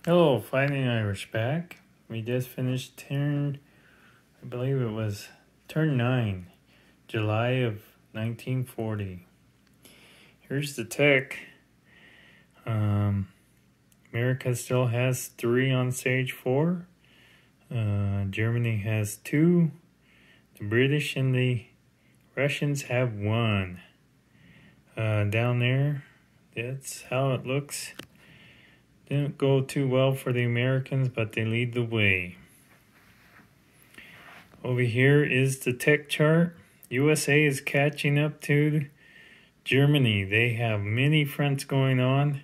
Hello, Fighting Irish back. We just finished I believe it was turn 9, July of 1940. Here's the tech. America still has 3 on stage 4. Germany has 2. The British and the Russians have 1. Down there, that's how it looks. Didn't go too well for the Americans, but they lead the way. Over here is the tech chart. USA is catching up to Germany. They have many fronts going on,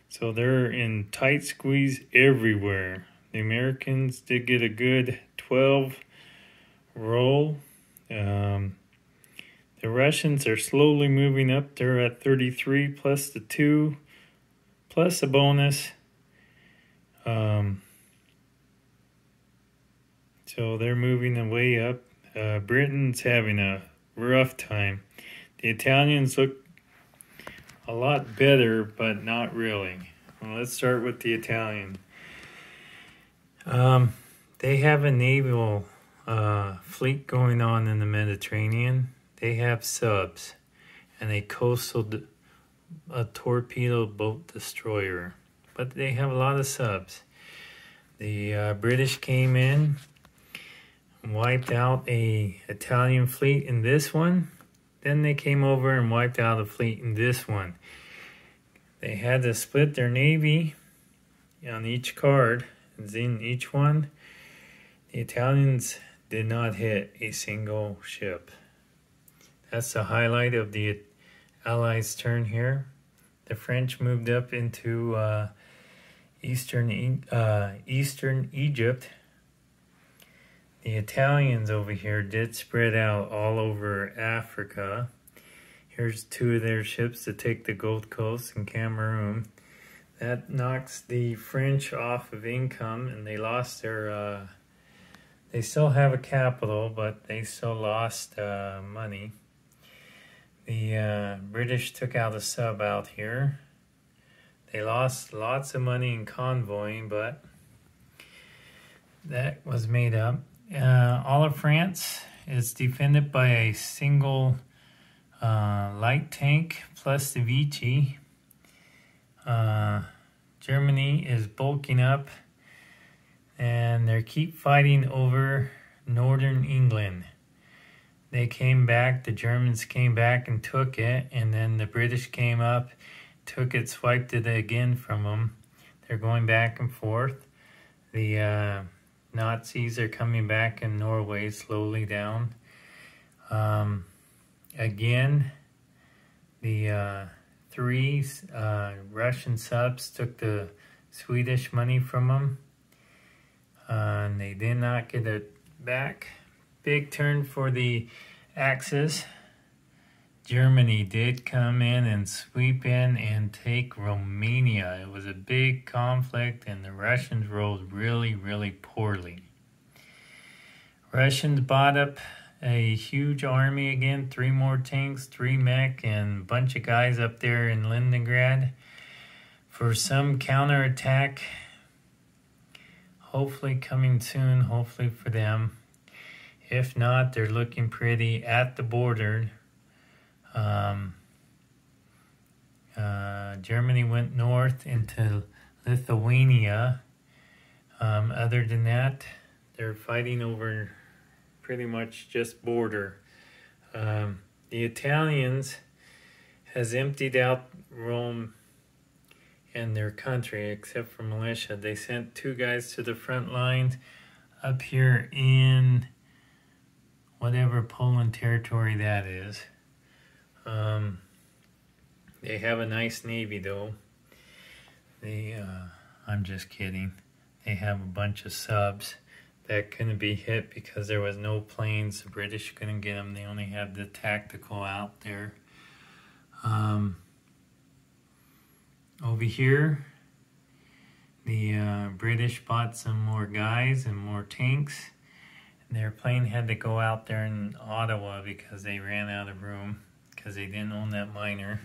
so they're in tight squeeze everywhere. The Americans did get a good 12 roll. The Russians are slowly moving up. They're at 33 plus the 2 plus a bonus. So they're moving their way up. Britain's having a rough time. The Italians look a lot better, but not really. Well, let's start with the Italian. They have a naval fleet going on in the Mediterranean. They have subs and a a torpedo boat destroyer. But they have a lot of subs. The British came in, wiped out a Italian fleet in this one. Then they came over and wiped out a fleet in this one. They had to split their navy on each card. In each one, the Italians did not hit a single ship. That's the highlight of the Allies' turn here. The French moved up into Eastern Egypt. The Italians over here did spread out all over Africa. Here's 2 of their ships to take the Gold Coast and Cameroon. That knocks the French off of income, and they lost their... they still have a capital, but they still lost money. The British took out a sub out here. They lost lots of money in convoying, but that was made up. All of France is defended by a single light tank plus the Vichy. Germany is bulking up, and they keep fighting over northern England. They came back, the Germans came back and took it, and then the British came up, took it, swiped it again from them. They're going back and forth. The Nazis are coming back in Norway slowly down. Again, the 3 Russian subs took the Swedish money from them. And they did not get it back. Big turn for the Axis. Germany did come in and sweep in and take Romania. It was a big conflict, and the Russians rolled really, really poorly. Russians bought up a huge army again, 3 more tanks, 3 mech, and a bunch of guys up there in Leningrad for some counterattack. Hopefully coming soon, hopefully for them. If not, they're looking pretty at the border. Germany went north into Lithuania. Other than that, they're fighting over pretty much just border. The Italians has emptied out Rome and their country, except for militia. They sent 2 guys to the front lines up here in whatever Poland territory that is. They have a nice navy though. I'm just kidding. They have a bunch of subs that couldn't be hit because there was no planes. The British couldn't get them. They only had the tactical out there. Over here, the British bought some more guys and more tanks. And their plane had to go out there in Ottawa because they ran out of room because they didn't own that miner.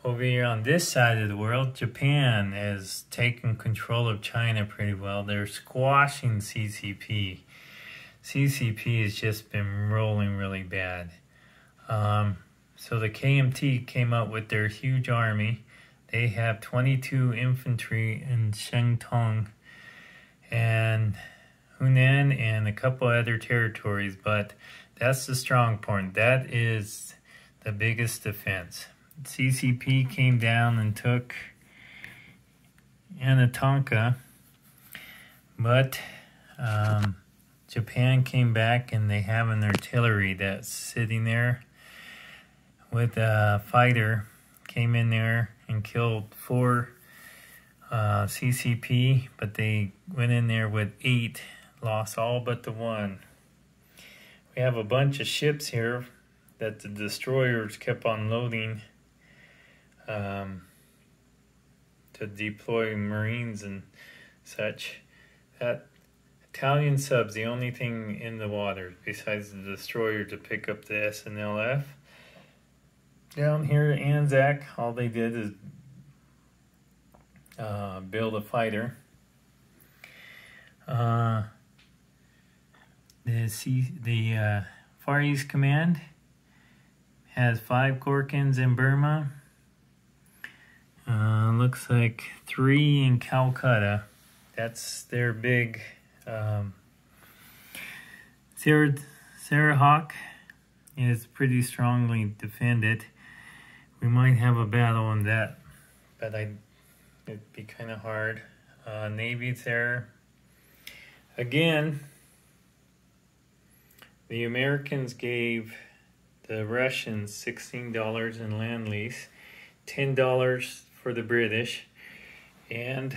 Over here on this side of the world, Japan has taken control of China pretty well. They're squashing CCP. CCP has just been rolling really bad. So the KMT came up with their huge army. They have 22 infantry in Shantung and Hunan and a couple other territories, but that's the strong point. That is the biggest defense. CCP came down and took Anatonka, but Japan came back and they have an artillery that's sitting there with a fighter, came in there and killed 4 CCP, but they went in there with 8, lost all but the 1. We have a bunch of ships here that the destroyers kept on loading to deploy Marines and such. That Italian sub's the only thing in the water besides the destroyer to pick up the SNLF. Down here at Anzac, all they did is build a fighter. The Far East Command has 5 Gorkins in Burma. Looks like 3 in Calcutta. That's their big Sarahawk is pretty strongly defended. We might have a battle on that, but it'd be kind of hard. Navy's there. Again, the Americans gave the Russians $16 in land lease, $10 for the British, and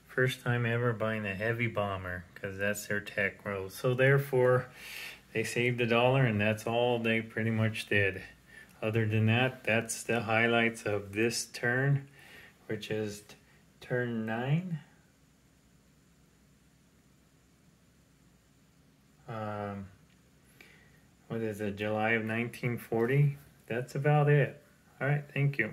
first time ever buying a heavy bomber because that's their tech world. So therefore, they saved $1 and that's all they pretty much did. Other than that, that's the highlights of this turn, which is turn 9. What is it, July of 1940? That's about it. All right, thank you.